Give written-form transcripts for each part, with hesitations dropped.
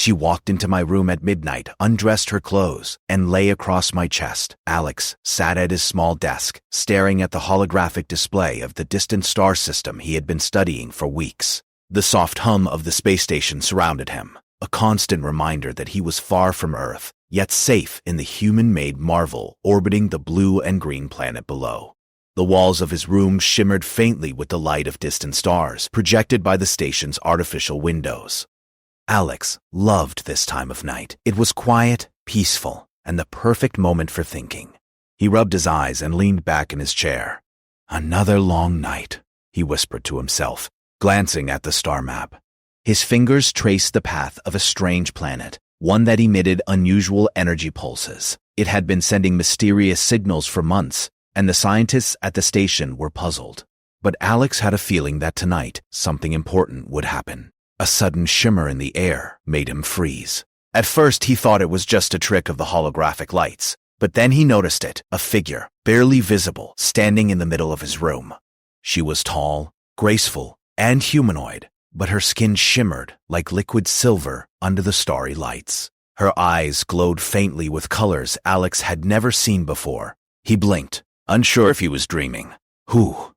She walked into my room at midnight, undressed her clothes, and lay across my chest. Alex sat at his small desk, staring at the holographic display of the distant star system he had been studying for weeks. The soft hum of the space station surrounded him, a constant reminder that he was far from Earth, yet safe in the human-made marvel orbiting the blue and green planet below. The walls of his room shimmered faintly with the light of distant stars, projected by the station's artificial windows. Alex loved this time of night. It was quiet, peaceful, and the perfect moment for thinking. He rubbed his eyes and leaned back in his chair. "Another long night," he whispered to himself, glancing at the star map. His fingers traced the path of a strange planet, one that emitted unusual energy pulses. It had been sending mysterious signals for months, and the scientists at the station were puzzled. But Alex had a feeling that tonight something important would happen. A sudden shimmer in the air made him freeze. At first he thought it was just a trick of the holographic lights, but then he noticed it, a figure, barely visible, standing in the middle of his room. She was tall, graceful, and humanoid, but her skin shimmered like liquid silver under the starry lights. Her eyes glowed faintly with colors Alex had never seen before. He blinked, unsure if he was dreaming. Who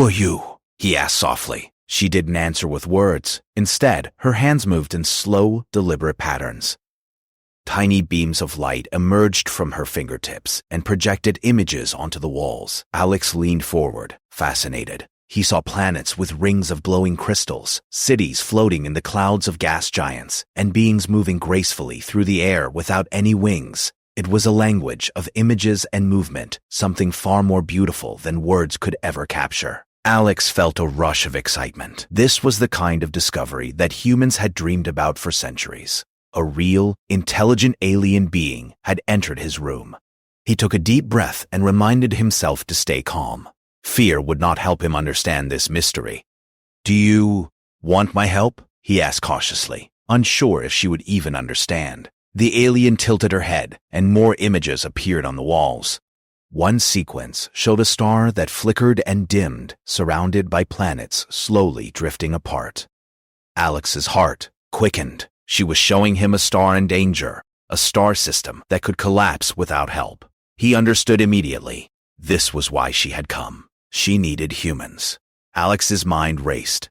are you?" he asked softly. She didn't answer with words. Instead, her hands moved in slow, deliberate patterns. Tiny beams of light emerged from her fingertips and projected images onto the walls. Alex leaned forward, fascinated. He saw planets with rings of glowing crystals, cities floating in the clouds of gas giants, and beings moving gracefully through the air without any wings. It was a language of images and movement, something far more beautiful than words could ever capture. Alex felt a rush of excitement. This was the kind of discovery that humans had dreamed about for centuries. A real, intelligent alien being had entered his room. He took a deep breath and reminded himself to stay calm. Fear would not help him understand this mystery. "Do you want my help?" he asked cautiously, unsure if she would even understand. The alien tilted her head, and more images appeared on the walls. One sequence showed a star that flickered and dimmed, surrounded by planets slowly drifting apart. Alex's heart quickened. She was showing him a star in danger, a star system that could collapse without help. He understood immediately. This was why she had come. She needed humans. Alex's mind raced.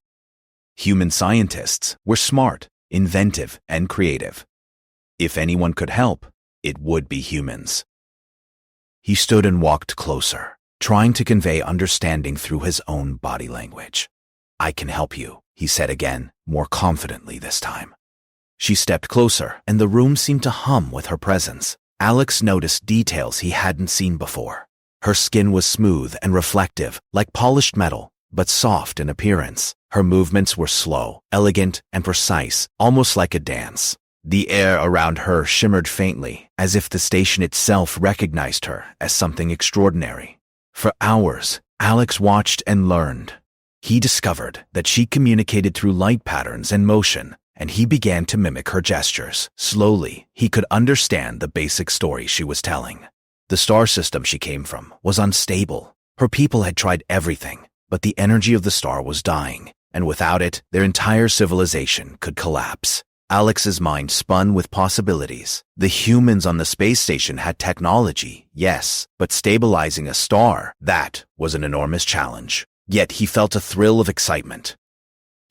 Human scientists were smart, inventive, and creative. If anyone could help, it would be humans. He stood and walked closer, trying to convey understanding through his own body language. "I can help you," he said again, more confidently this time. She stepped closer, and the room seemed to hum with her presence. Alex noticed details he hadn't seen before. Her skin was smooth and reflective, like polished metal, but soft in appearance. Her movements were slow, elegant, and precise, almost like a dance. The air around her shimmered faintly, as if the station itself recognized her as something extraordinary. For hours, Alex watched and learned. He discovered that she communicated through light patterns and motion, and he began to mimic her gestures. Slowly, he could understand the basic story she was telling. The star system she came from was unstable. Her people had tried everything, but the energy of the star was dying, and without it, their entire civilization could collapse. Alex's mind spun with possibilities. The humans on the space station had technology, yes, but stabilizing a star, that was an enormous challenge. Yet he felt a thrill of excitement.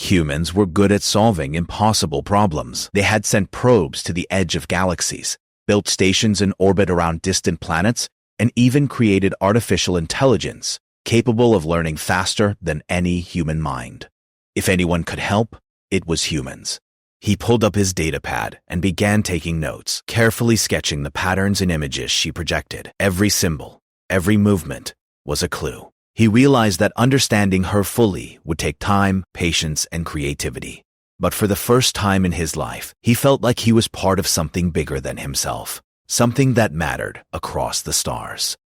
Humans were good at solving impossible problems. They had sent probes to the edge of galaxies, built stations in orbit around distant planets, and even created artificial intelligence capable of learning faster than any human mind. If anyone could help, it was humans. He pulled up his datapad and began taking notes, carefully sketching the patterns and images she projected. Every symbol, every movement was a clue. He realized that understanding her fully would take time, patience, and creativity. But for the first time in his life, he felt like he was part of something bigger than himself, something that mattered across the stars.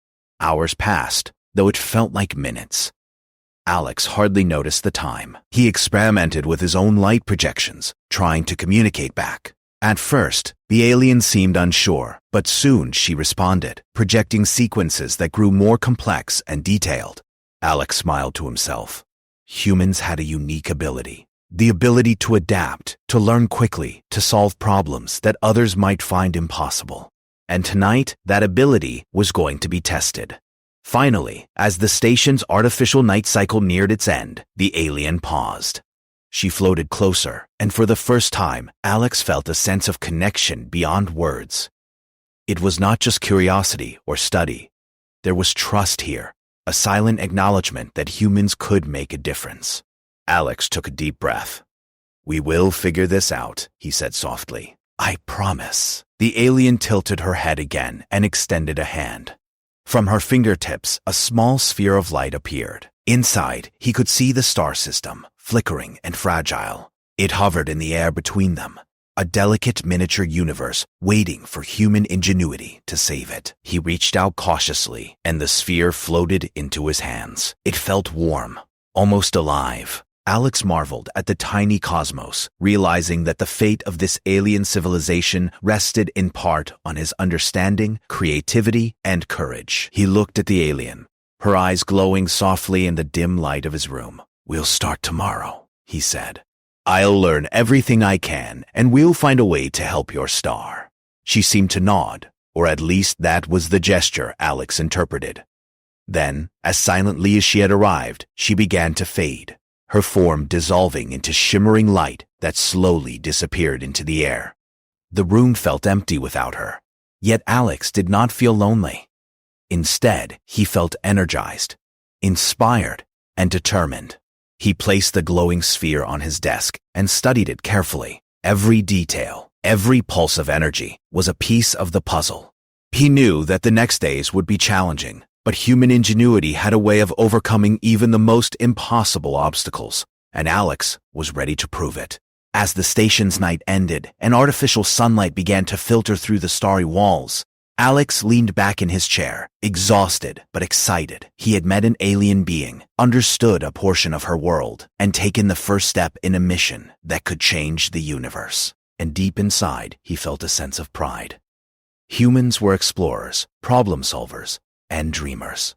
Hours passed, though it felt like minutes. Alex hardly noticed the time. He experimented with his own light projections, trying to communicate back. At first, the alien seemed unsure, but soon she responded, projecting sequences that grew more complex and detailed. Alex smiled to himself. Humans had a unique ability. The ability to adapt, to learn quickly, to solve problems that others might find impossible. And tonight, that ability was going to be tested. Finally, as the station's artificial night cycle neared its end, the alien paused. She floated closer, and for the first time, Alex felt a sense of connection beyond words. It was not just curiosity or study. There was trust here, a silent acknowledgement that humans could make a difference. Alex took a deep breath. "We will figure this out," he said softly. "I promise." The alien tilted her head again and extended a hand. From her fingertips, a small sphere of light appeared. Inside, he could see the star system, flickering and fragile. It hovered in the air between them, a delicate miniature universe waiting for human ingenuity to save it. He reached out cautiously, and the sphere floated into his hands. It felt warm, almost alive. Alex marveled at the tiny cosmos, realizing that the fate of this alien civilization rested in part on his understanding, creativity, and courage. He looked at the alien, her eyes glowing softly in the dim light of his room. "We'll start tomorrow," he said. "I'll learn everything I can, and we'll find a way to help your star." She seemed to nod, or at least that was the gesture Alex interpreted. Then, as silently as she had arrived, she began to fade, her form dissolving into shimmering light that slowly disappeared into the air. The room felt empty without her, yet Alex did not feel lonely. Instead, he felt energized, inspired, and determined. He placed the glowing sphere on his desk and studied it carefully. Every detail, every pulse of energy was a piece of the puzzle. He knew that the next days would be challenging, but human ingenuity had a way of overcoming even the most impossible obstacles, and Alex was ready to prove it. As the station's night ended and artificial sunlight began to filter through the starry walls, Alex leaned back in his chair, exhausted but excited. He had met an alien being, understood a portion of her world, and taken the first step in a mission that could change the universe. And deep inside, he felt a sense of pride. Humans were explorers, problem solvers, and dreamers.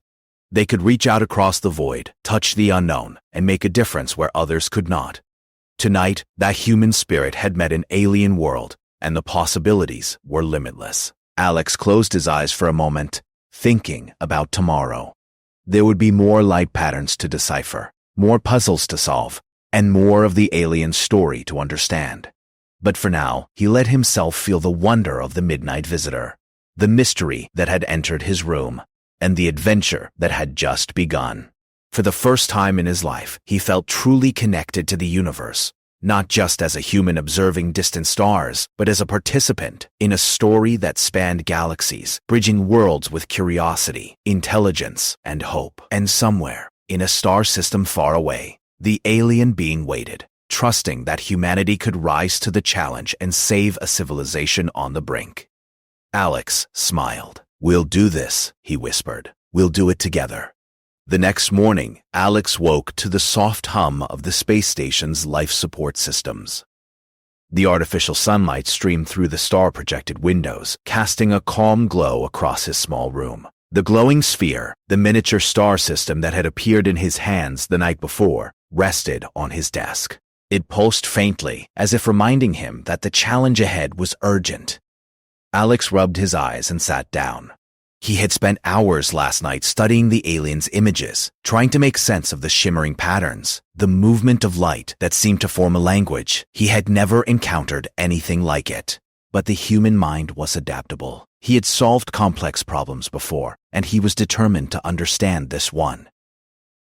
They could reach out across the void, touch the unknown, and make a difference where others could not. Tonight, that human spirit had met an alien world, and the possibilities were limitless. Alex closed his eyes for a moment, thinking about tomorrow. There would be more light patterns to decipher, more puzzles to solve, and more of the alien story to understand. But for now, he let himself feel the wonder of the midnight visitor, the mystery that had entered his room, and the adventure that had just begun. For the first time in his life, he felt truly connected to the universe, not just as a human observing distant stars, but as a participant in a story that spanned galaxies, bridging worlds with curiosity, intelligence, and hope. And somewhere, in a star system far away, the alien being waited, trusting that humanity could rise to the challenge and save a civilization on the brink. Alex smiled. "We'll do this," he whispered. "We'll do it together." The next morning, Alex woke to the soft hum of the space station's life support systems. The artificial sunlight streamed through the star-projected windows, casting a calm glow across his small room. The glowing sphere, the miniature star system that had appeared in his hands the night before, rested on his desk. It pulsed faintly, as if reminding him that the challenge ahead was urgent. Alex rubbed his eyes and sat down. He had spent hours last night studying the alien's images, trying to make sense of the shimmering patterns, the movement of light that seemed to form a language. He had never encountered anything like it. But the human mind was adaptable. He had solved complex problems before, and he was determined to understand this one.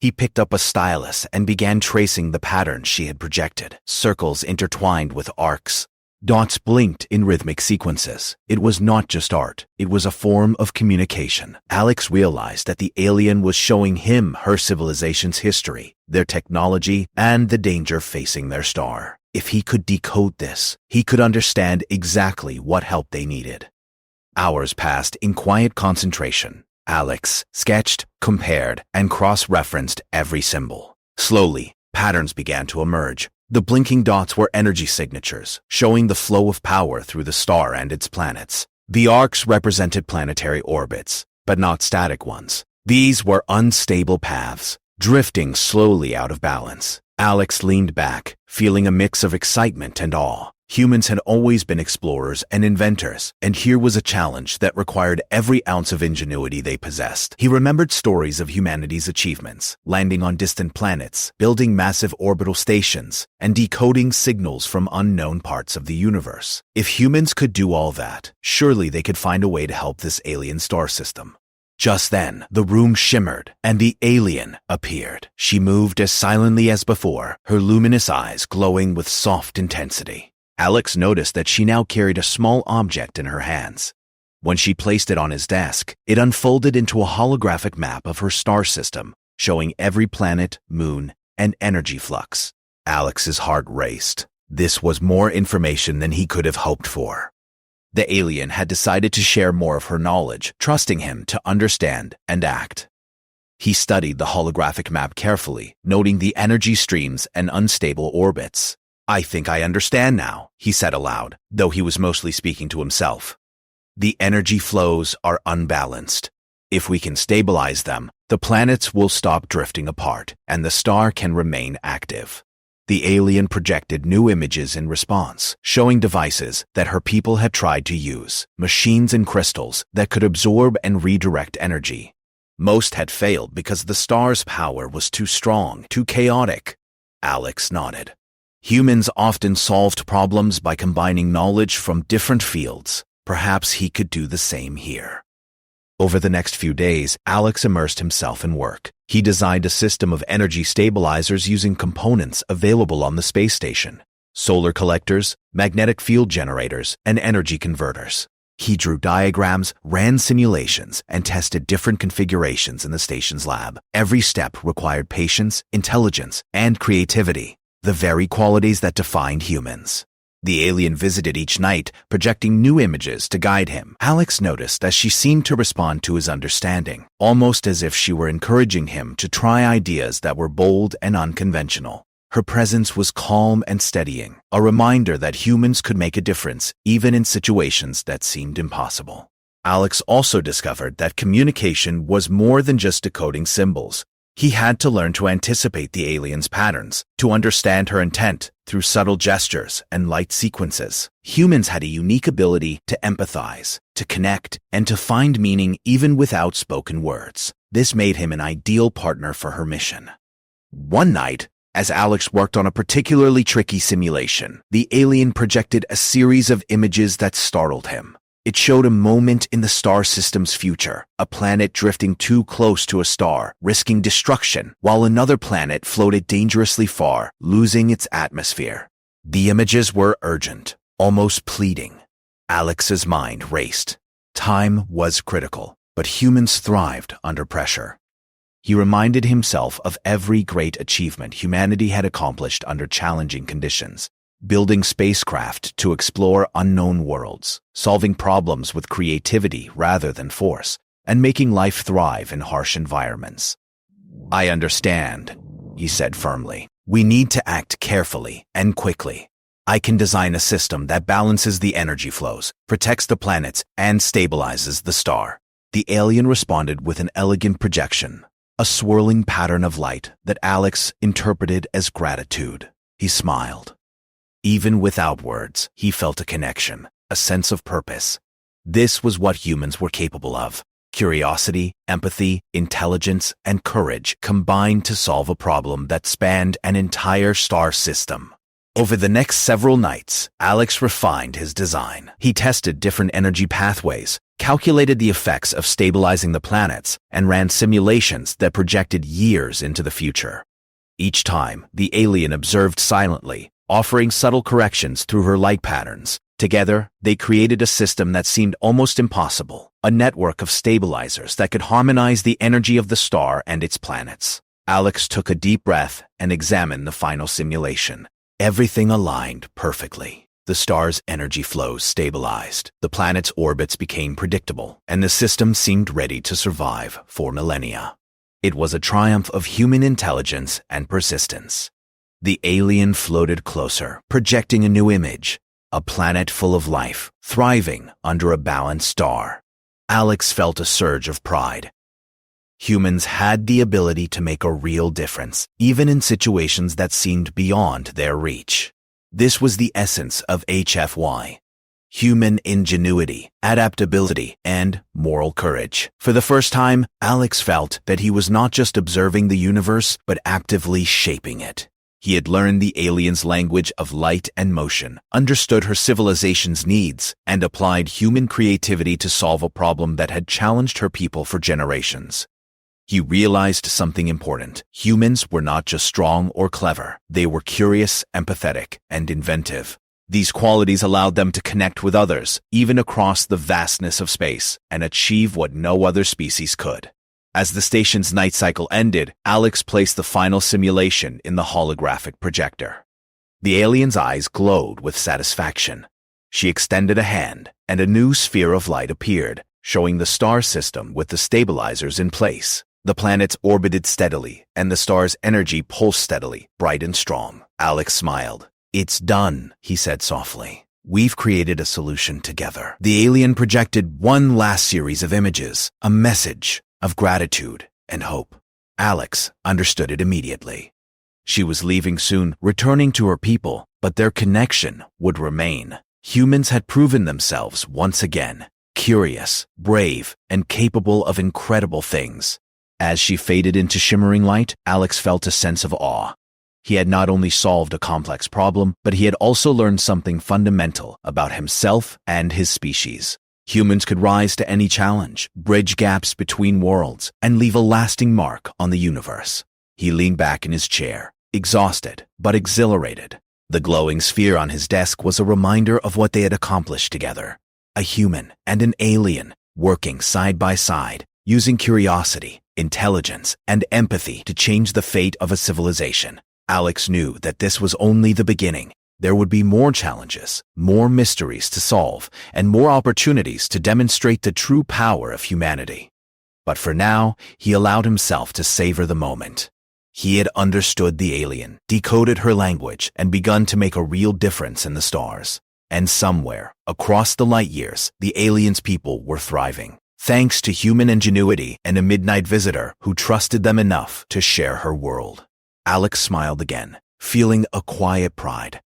He picked up a stylus and began tracing the patterns she had projected, circles intertwined with arcs. Dots blinked in rhythmic sequences. It was not just art, it was a form of communication. Alex realized that the alien was showing him her civilization's history, their technology, and the danger facing their star. If he could decode this, he could understand exactly what help they needed. Hours passed in quiet concentration. Alex sketched, compared, and cross-referenced every symbol. Slowly, patterns began to emerge. The blinking dots were energy signatures, showing the flow of power through the star and its planets. The arcs represented planetary orbits, but not static ones. These were unstable paths, drifting slowly out of balance. Alex leaned back, feeling a mix of excitement and awe. Humans had always been explorers and inventors, and here was a challenge that required every ounce of ingenuity they possessed. He remembered stories of humanity's achievements, landing on distant planets, building massive orbital stations, and decoding signals from unknown parts of the universe. If humans could do all that, surely they could find a way to help this alien star system. Just then, the room shimmered, and the alien appeared. She moved as silently as before, her luminous eyes glowing with soft intensity. Alex noticed that she now carried a small object in her hands. When she placed it on his desk, it unfolded into a holographic map of her star system, showing every planet, moon, and energy flux. Alex's heart raced. This was more information than he could have hoped for. The alien had decided to share more of her knowledge, trusting him to understand and act. He studied the holographic map carefully, noting the energy streams and unstable orbits. "I think I understand now," he said aloud, though he was mostly speaking to himself. "The energy flows are unbalanced. If we can stabilize them, the planets will stop drifting apart, and the star can remain active." The alien projected new images in response, showing devices that her people had tried to use, machines and crystals that could absorb and redirect energy. Most had failed because the star's power was too strong, too chaotic. Alex nodded. Humans often solved problems by combining knowledge from different fields. Perhaps he could do the same here. Over the next few days, Alex immersed himself in work. He designed a system of energy stabilizers using components available on the space station: solar collectors, magnetic field generators, and energy converters. He drew diagrams, ran simulations, and tested different configurations in the station's lab. Every step required patience, intelligence, and creativity, the very qualities that defined humans. The alien visited each night, projecting new images to guide him. Alex noticed that she seemed to respond to his understanding, almost as if she were encouraging him to try ideas that were bold and unconventional. Her presence was calm and steadying, a reminder that humans could make a difference even in situations that seemed impossible. Alex also discovered that communication was more than just decoding symbols. He had to learn to anticipate the alien's patterns, to understand her intent through subtle gestures and light sequences. Humans had a unique ability to empathize, to connect, and to find meaning even without spoken words. This made him an ideal partner for her mission. One night, as Alex worked on a particularly tricky simulation, the alien projected a series of images that startled him. It showed a moment in the star system's future, a planet drifting too close to a star, risking destruction, while another planet floated dangerously far, losing its atmosphere. The images were urgent, almost pleading. Alex's mind raced. Time was critical, but humans thrived under pressure. He reminded himself of every great achievement humanity had accomplished under challenging conditions. Building spacecraft to explore unknown worlds, solving problems with creativity rather than force, and making life thrive in harsh environments. "I understand," he said firmly. "We need to act carefully and quickly. I can design a system that balances the energy flows, protects the planets, and stabilizes the star." The alien responded with an elegant projection, a swirling pattern of light that Alex interpreted as gratitude. He smiled. Even without words, he felt a connection, a sense of purpose. This was what humans were capable of. Curiosity, empathy, intelligence, and courage combined to solve a problem that spanned an entire star system. Over the next several nights, Alex refined his design. He tested different energy pathways, calculated the effects of stabilizing the planets, and ran simulations that projected years into the future. Each time, the alien observed silently, offering subtle corrections through her light patterns. Together, they created a system that seemed almost impossible, a network of stabilizers that could harmonize the energy of the star and its planets. Alex took a deep breath and examined the final simulation. Everything aligned perfectly. The star's energy flows stabilized, the planet's orbits became predictable, and the system seemed ready to survive for millennia. It was a triumph of human intelligence and persistence. The alien floated closer, projecting a new image, a planet full of life, thriving under a balanced star. Alex felt a surge of pride. Humans had the ability to make a real difference, even in situations that seemed beyond their reach. This was the essence of HFY. Human ingenuity, adaptability, and moral courage. For the first time, Alex felt that he was not just observing the universe, but actively shaping it. He had learned the aliens' language of light and motion, understood her civilization's needs, and applied human creativity to solve a problem that had challenged her people for generations. He realized something important. Humans were not just strong or clever. They were curious, empathetic, and inventive. These qualities allowed them to connect with others, even across the vastness of space, and achieve what no other species could. As the station's night cycle ended, Alex placed the final simulation in the holographic projector. The alien's eyes glowed with satisfaction. She extended a hand, and a new sphere of light appeared, showing the star system with the stabilizers in place. The planets orbited steadily, and the star's energy pulsed steadily, bright and strong. Alex smiled. "It's done," he said softly. "We've created a solution together." The alien projected one last series of images, a message of gratitude and hope. Alex understood it immediately. She was leaving soon, returning to her people, but their connection would remain. Humans had proven themselves once again, curious, brave, and capable of incredible things. As she faded into shimmering light, Alex felt a sense of awe. He had not only solved a complex problem, but he had also learned something fundamental about himself and his species. Humans could rise to any challenge, bridge gaps between worlds, and leave a lasting mark on the universe. He leaned back in his chair, exhausted but exhilarated. The glowing sphere on his desk was a reminder of what they had accomplished together. A human and an alien working side by side, using curiosity, intelligence, and empathy to change the fate of a civilization. Alex knew that this was only the beginning. There would be more challenges, more mysteries to solve, and more opportunities to demonstrate the true power of humanity. But for now, he allowed himself to savor the moment. He had understood the alien, decoded her language, and begun to make a real difference in the stars. And somewhere, across the light years, the aliens' people were thriving, thanks to human ingenuity and a midnight visitor who trusted them enough to share her world. Alex smiled again, feeling a quiet pride.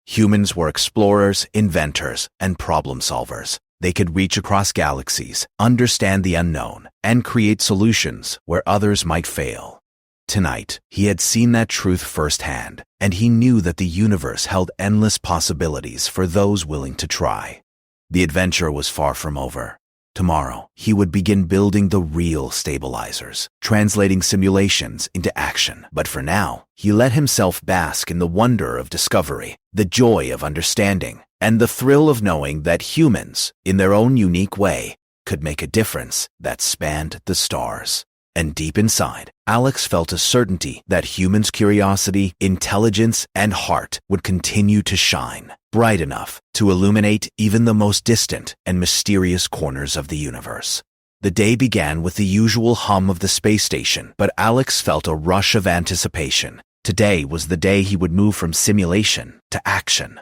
Humans were explorers, inventors, and problem solvers. They could reach across galaxies, understand the unknown, and create solutions where others might fail. Tonight, he had seen that truth firsthand, and he knew that the universe held endless possibilities for those willing to try. The adventure was far from over. Tomorrow, he would begin building the real stabilizers, translating simulations into action. But for now, he let himself bask in the wonder of discovery, the joy of understanding, and the thrill of knowing that humans, in their own unique way, could make a difference that spanned the stars. And deep inside, Alex felt a certainty that humans' curiosity, intelligence, and heart would continue to shine, bright enough to illuminate even the most distant and mysterious corners of the universe. The day began with the usual hum of the space station, but Alex felt a rush of anticipation. Today was the day he would move from simulation to action.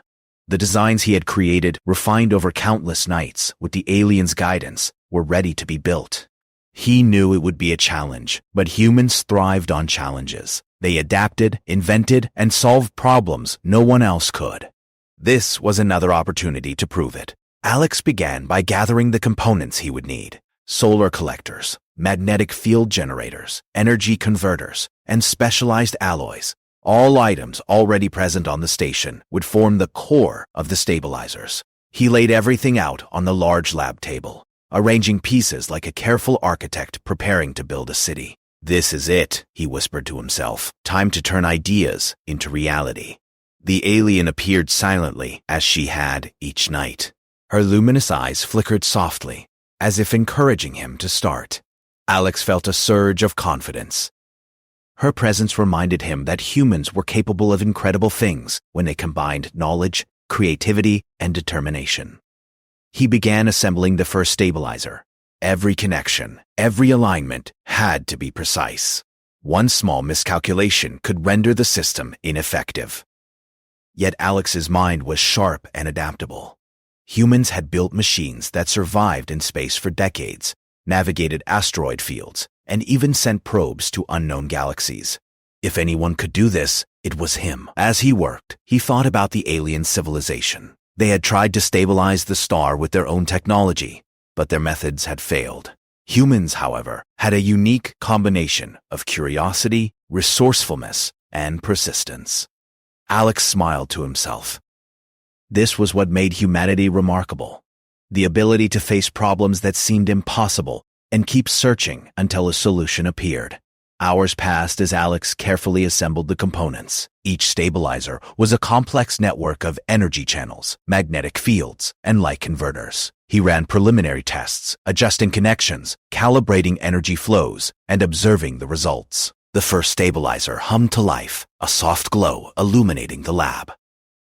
The designs he had created, refined over countless nights with the aliens' guidance, were ready to be built. He knew it would be a challenge, but humans thrived on challenges. They adapted, invented, and solved problems no one else could. This was another opportunity to prove it. Alex began by gathering the components he would need: solar collectors, magnetic field generators, energy converters, and specialized alloys. All items already present on the station would form the core of the stabilizers. He laid everything out on the large lab table, arranging pieces like a careful architect preparing to build a city. "This is it," he whispered to himself. "Time to turn ideas into reality." The alien appeared silently, as she had each night. Her luminous eyes flickered softly, as if encouraging him to start. Alex felt a surge of confidence. Her presence reminded him that humans were capable of incredible things when they combined knowledge, creativity, and determination. He began assembling the first stabilizer. Every connection, every alignment had to be precise. One small miscalculation could render the system ineffective. Yet Alex's mind was sharp and adaptable. Humans had built machines that survived in space for decades, navigated asteroid fields, and even sent probes to unknown galaxies. If anyone could do this, it was him. As he worked, he thought about the alien civilization. They had tried to stabilize the star with their own technology, but their methods had failed. Humans, however, had a unique combination of curiosity, resourcefulness, and persistence. Alex smiled to himself. This was what made humanity remarkable. The ability to face problems that seemed impossible and keep searching until a solution appeared. Hours passed as Alex carefully assembled the components. Each stabilizer was a complex network of energy channels, magnetic fields, and light converters. He ran preliminary tests, adjusting connections, calibrating energy flows, and observing the results. The first stabilizer hummed to life, a soft glow illuminating the lab.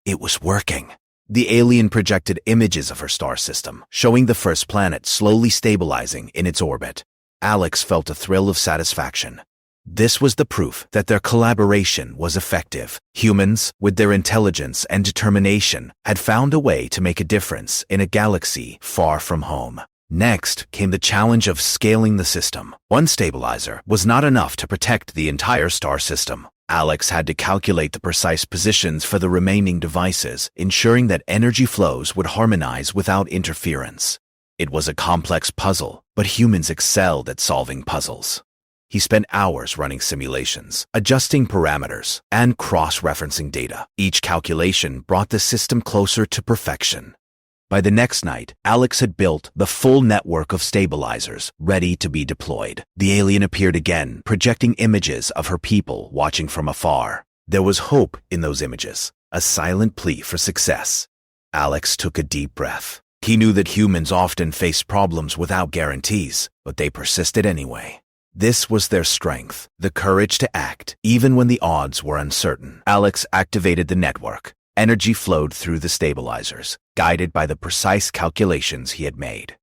It was working. The alien projected images of her star system, showing the first planet slowly stabilizing in its orbit. Alex felt a thrill of satisfaction. This was the proof that their collaboration was effective. Humans, with their intelligence and determination, had found a way to make a difference in a galaxy far from home. Next came the challenge of scaling the system. One stabilizer was not enough to protect the entire star system. Alex had to calculate the precise positions for the remaining devices, ensuring that energy flows would harmonize without interference. It was a complex puzzle, but humans excelled at solving puzzles. He spent hours running simulations, adjusting parameters, and cross-referencing data. Each calculation brought the system closer to perfection. By the next night, Alex had built the full network of stabilizers ready to be deployed. The alien appeared again, projecting images of her people watching from afar. There was hope in those images, a silent plea for success. Alex took a deep breath. He knew that humans often faced problems without guarantees, but they persisted anyway. This was their strength, the courage to act, even when the odds were uncertain. Alex activated the network. Energy flowed through the stabilizers, guided by the precise calculations he had made.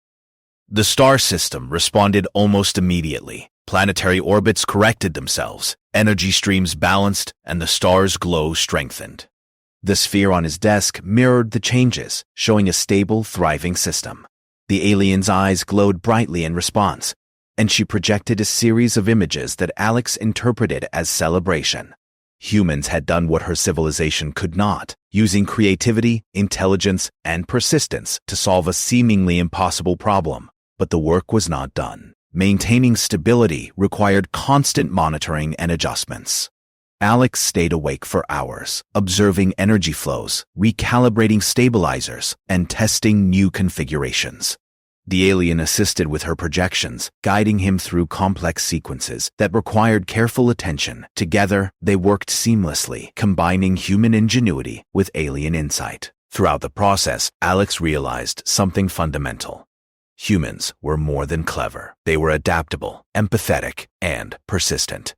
The star system responded almost immediately. Planetary orbits corrected themselves, energy streams balanced, and the star's glow strengthened. The sphere on his desk mirrored the changes, showing a stable, thriving system. The alien's eyes glowed brightly in response, and she projected a series of images that Alex interpreted as celebration. Humans had done what her civilization could not, using creativity, intelligence, and persistence to solve a seemingly impossible problem. But the work was not done. Maintaining stability required constant monitoring and adjustments. Alex stayed awake for hours, observing energy flows, recalibrating stabilizers, and testing new configurations. The alien assisted with her projections, guiding him through complex sequences that required careful attention. Together, they worked seamlessly, combining human ingenuity with alien insight. Throughout the process, Alex realized something fundamental. Humans were more than clever. They were adaptable, empathetic, and persistent.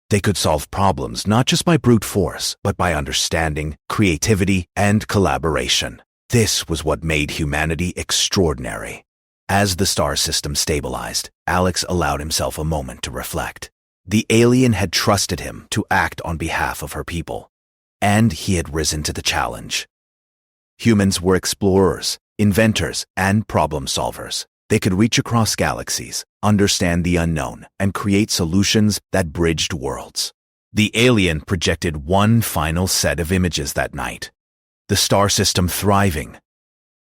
They could solve problems not just by brute force, but by understanding, creativity, and collaboration. This was what made humanity extraordinary. As the star system stabilized, Alex allowed himself a moment to reflect. The alien had trusted him to act on behalf of her people, and he had risen to the challenge. Humans were explorers, inventors, and problem solvers. They could reach across galaxies, understand the unknown, and create solutions that bridged worlds. The alien projected one final set of images that night. The star system thriving,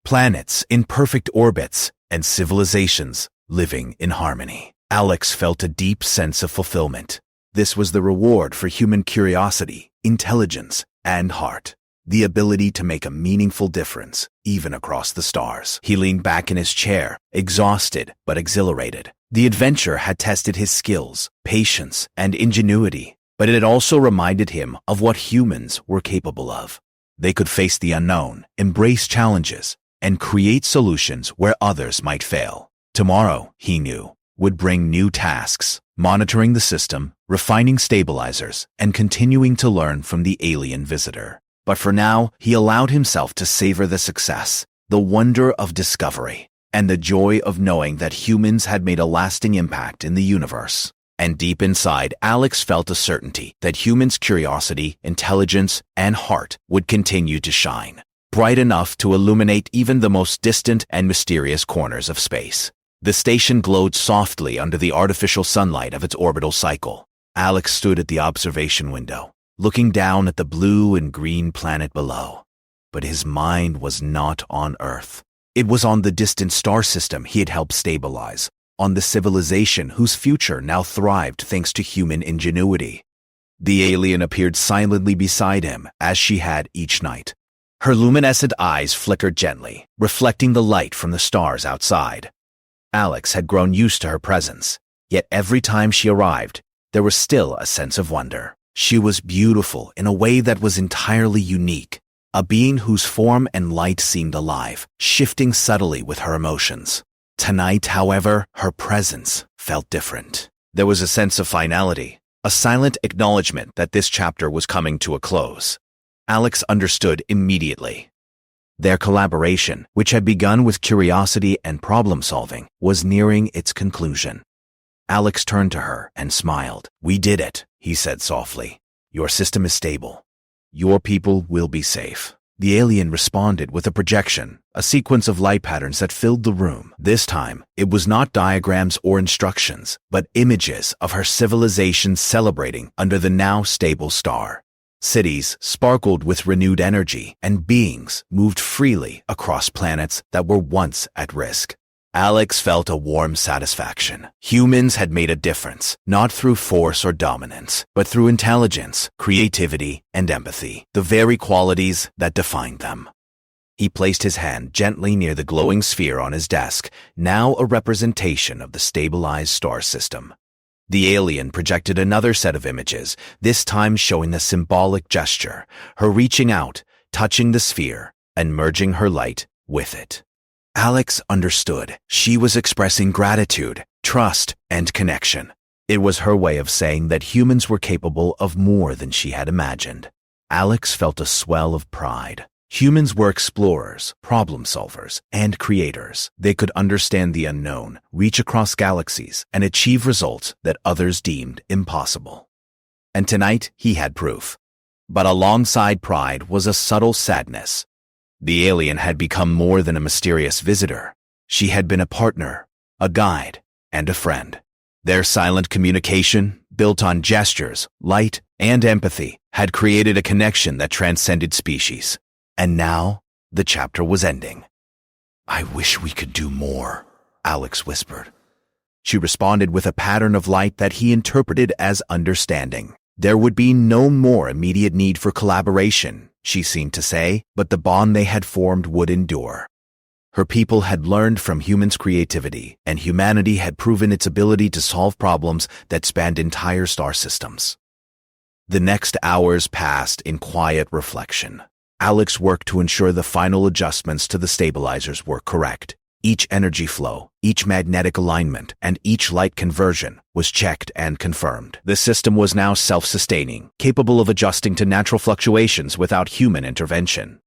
planets in perfect orbits, and civilizations living in harmony. Alex felt a deep sense of fulfillment. This was the reward for human curiosity, intelligence, and heart. The ability to make a meaningful difference, even across the stars. He leaned back in his chair, exhausted but exhilarated. The adventure had tested his skills, patience, and ingenuity, but it had also reminded him of what humans were capable of. They could face the unknown, embrace challenges, and create solutions where others might fail. Tomorrow, he knew, would bring new tasks, monitoring the system, refining stabilizers, and continuing to learn from the alien visitor. But for now, he allowed himself to savor the success, the wonder of discovery, and the joy of knowing that humans had made a lasting impact in the universe. And deep inside, Alex felt a certainty that humans' curiosity, intelligence, and heart would continue to shine, bright enough to illuminate even the most distant and mysterious corners of space. The station glowed softly under the artificial sunlight of its orbital cycle. Alex stood at the observation window, looking down at the blue and green planet below. But his mind was not on Earth. It was on the distant star system he had helped stabilize, on the civilization whose future now thrived thanks to human ingenuity. The alien appeared silently beside him as she had each night. Her luminescent eyes flickered gently, reflecting the light from the stars outside. Alex had grown used to her presence, yet every time she arrived, there was still a sense of wonder. She was beautiful in a way that was entirely unique, a being whose form and light seemed alive, shifting subtly with her emotions. Tonight, however, her presence felt different. There was a sense of finality, a silent acknowledgement that this chapter was coming to a close. Alex understood immediately. Their collaboration, which had begun with curiosity and problem-solving, was nearing its conclusion. Alex turned to her and smiled. "We did it," he said softly. "Your system is stable. Your people will be safe." The alien responded with a projection, a sequence of light patterns that filled the room. This time, it was not diagrams or instructions, but images of her civilization celebrating under the now stable star. Cities sparkled with renewed energy, and beings moved freely across planets that were once at risk. Alex felt a warm satisfaction. Humans had made a difference, not through force or dominance, but through intelligence, creativity, and empathy, the very qualities that defined them. He placed his hand gently near the glowing sphere on his desk, now a representation of the stabilized star system. The alien projected another set of images, this time showing the symbolic gesture, her reaching out, touching the sphere, and merging her light with it. Alex understood. She was expressing gratitude, trust, and connection. It was her way of saying that humans were capable of more than she had imagined. Alex felt a swell of pride. Humans were explorers, problem solvers, and creators. They could understand the unknown, reach across galaxies, and achieve results that others deemed impossible. And tonight, he had proof. But alongside pride was a subtle sadness. The alien had become more than a mysterious visitor. She had been a partner, a guide, and a friend. Their silent communication, built on gestures, light, and empathy, had created a connection that transcended species. And now, the chapter was ending. "I wish we could do more," Alex whispered. She responded with a pattern of light that he interpreted as understanding. There would be no more immediate need for collaboration, she seemed to say, but the bond they had formed would endure. Her people had learned from humans' creativity, and humanity had proven its ability to solve problems that spanned entire star systems. The next hours passed in quiet reflection. Alex worked to ensure the final adjustments to the stabilizers were correct. Each energy flow, each magnetic alignment, and each light conversion was checked and confirmed. The system was now self-sustaining, capable of adjusting to natural fluctuations without human intervention.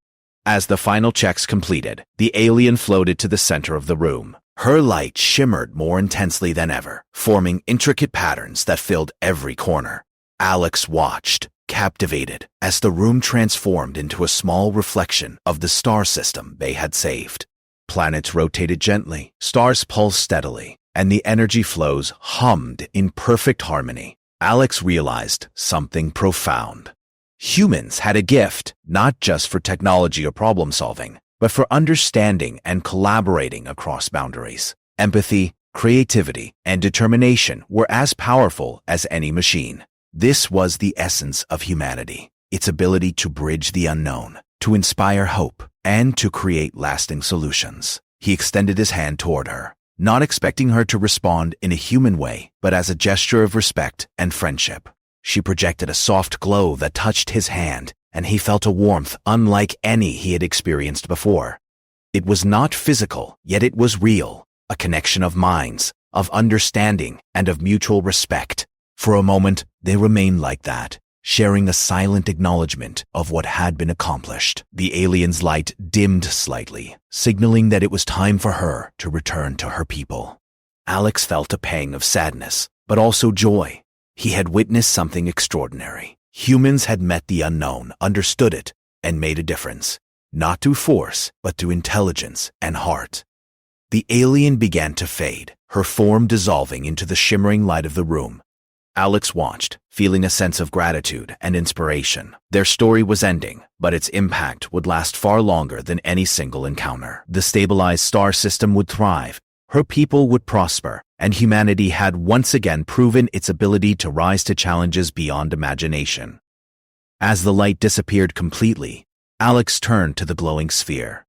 As the final checks completed, the alien floated to the center of the room. Her light shimmered more intensely than ever, forming intricate patterns that filled every corner. Alex watched, captivated, as the room transformed into a small reflection of the star system they had saved. Planets rotated gently, stars pulsed steadily, and the energy flows hummed in perfect harmony. Alex realized something profound. Humans had a gift, not just for technology or problem solving, but for understanding and collaborating across boundaries. Empathy, creativity, and determination were as powerful as any machine. This was the essence of humanity, its ability to bridge the unknown, to inspire hope, and to create lasting solutions. He extended his hand toward her, not expecting her to respond in a human way, but as a gesture of respect and friendship. She projected a soft glow that touched his hand, and he felt a warmth unlike any he had experienced before. It was not physical, yet it was real, a connection of minds, of understanding, and of mutual respect. For a moment, they remained like that, sharing a silent acknowledgement of what had been accomplished. The alien's light dimmed slightly, signaling that it was time for her to return to her people. Alex felt a pang of sadness, but also joy. He had witnessed something extraordinary. Humans had met the unknown, understood it, and made a difference, not through force, but through intelligence and heart. The alien began to fade, her form dissolving into the shimmering light of the room. Alex watched, feeling a sense of gratitude and inspiration. Their story was ending, but its impact would last far longer than any single encounter. The stabilized star system would thrive, her people would prosper, and humanity had once again proven its ability to rise to challenges beyond imagination. As the light disappeared completely, Alex turned to the glowing sphere.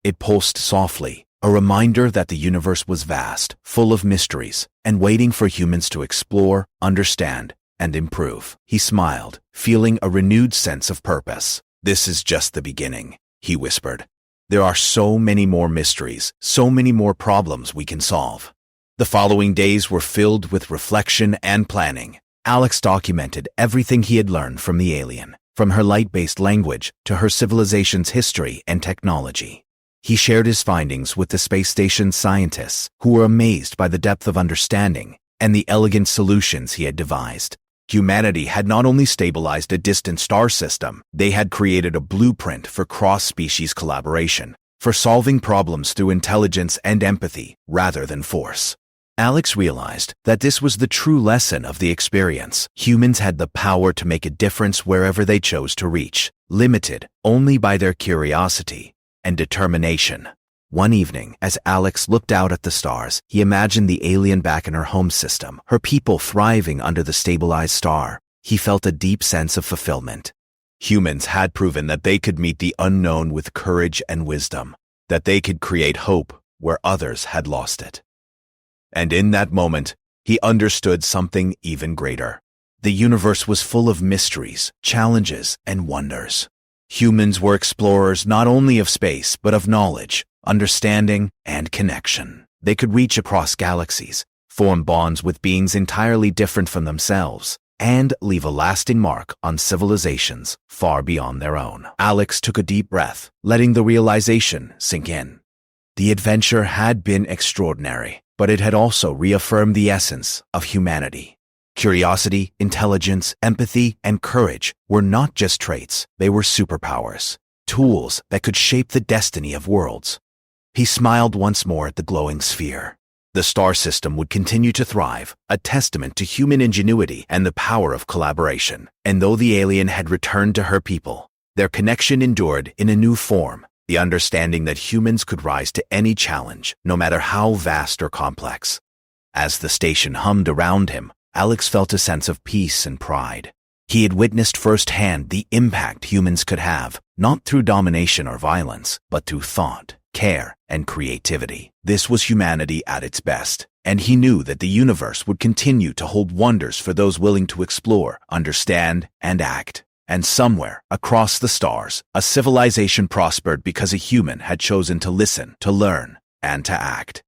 It pulsed softly, a reminder that the universe was vast, full of mysteries, and waiting for humans to explore, understand, and improve. He smiled, feeling a renewed sense of purpose. "This is just the beginning," he whispered. "There are so many more mysteries, so many more problems we can solve." The following days were filled with reflection and planning. Alex documented everything he had learned from the alien, from her light-based language to her civilization's history and technology. He shared his findings with the space station's scientists, who were amazed by the depth of understanding and the elegant solutions he had devised. Humanity had not only stabilized a distant star system, they had created a blueprint for cross-species collaboration, for solving problems through intelligence and empathy rather than force. Alex realized that this was the true lesson of the experience. Humans had the power to make a difference wherever they chose to reach, limited only by their curiosity and determination. One evening, as Alex looked out at the stars, he imagined the alien back in her home system, her people thriving under the stabilized star. He felt a deep sense of fulfillment. Humans had proven that they could meet the unknown with courage and wisdom, that they could create hope where others had lost it. And in that moment, he understood something even greater. The universe was full of mysteries, challenges, and wonders. Humans were explorers not only of space, but of knowledge, understanding, and connection. They could reach across galaxies, form bonds with beings entirely different from themselves, and leave a lasting mark on civilizations far beyond their own. Alex took a deep breath, letting the realization sink in. The adventure had been extraordinary, but it had also reaffirmed the essence of humanity. Curiosity, intelligence, empathy, and courage were not just traits, they were superpowers, tools that could shape the destiny of worlds. He smiled once more at the glowing sphere. The star system would continue to thrive, a testament to human ingenuity and the power of collaboration. And though the alien had returned to her people, their connection endured in a new form, the understanding that humans could rise to any challenge, no matter how vast or complex. As the station hummed around him, Alex felt a sense of peace and pride. He had witnessed firsthand the impact humans could have, not through domination or violence, but through thought, care, and creativity. This was humanity at its best, and he knew that the universe would continue to hold wonders for those willing to explore, understand, and act. And somewhere, across the stars, a civilization prospered because a human had chosen to listen, to learn, and to act.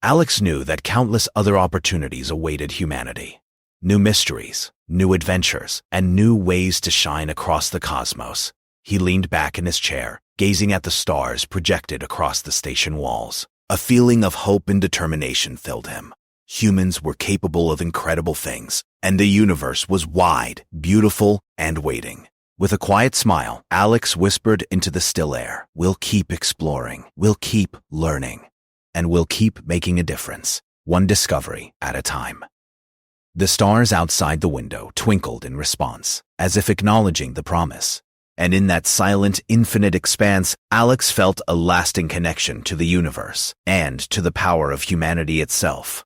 Alex knew that countless other opportunities awaited humanity. New mysteries, new adventures, and new ways to shine across the cosmos. He leaned back in his chair, gazing at the stars projected across the station walls. A feeling of hope and determination filled him. Humans were capable of incredible things, and the universe was wide, beautiful, and waiting. With a quiet smile, Alex whispered into the still air, "We'll keep exploring, we'll keep learning, and we'll keep making a difference, one discovery at a time." The stars outside the window twinkled in response, as if acknowledging the promise. And in that silent, infinite expanse, Alex felt a lasting connection to the universe and to the power of humanity itself.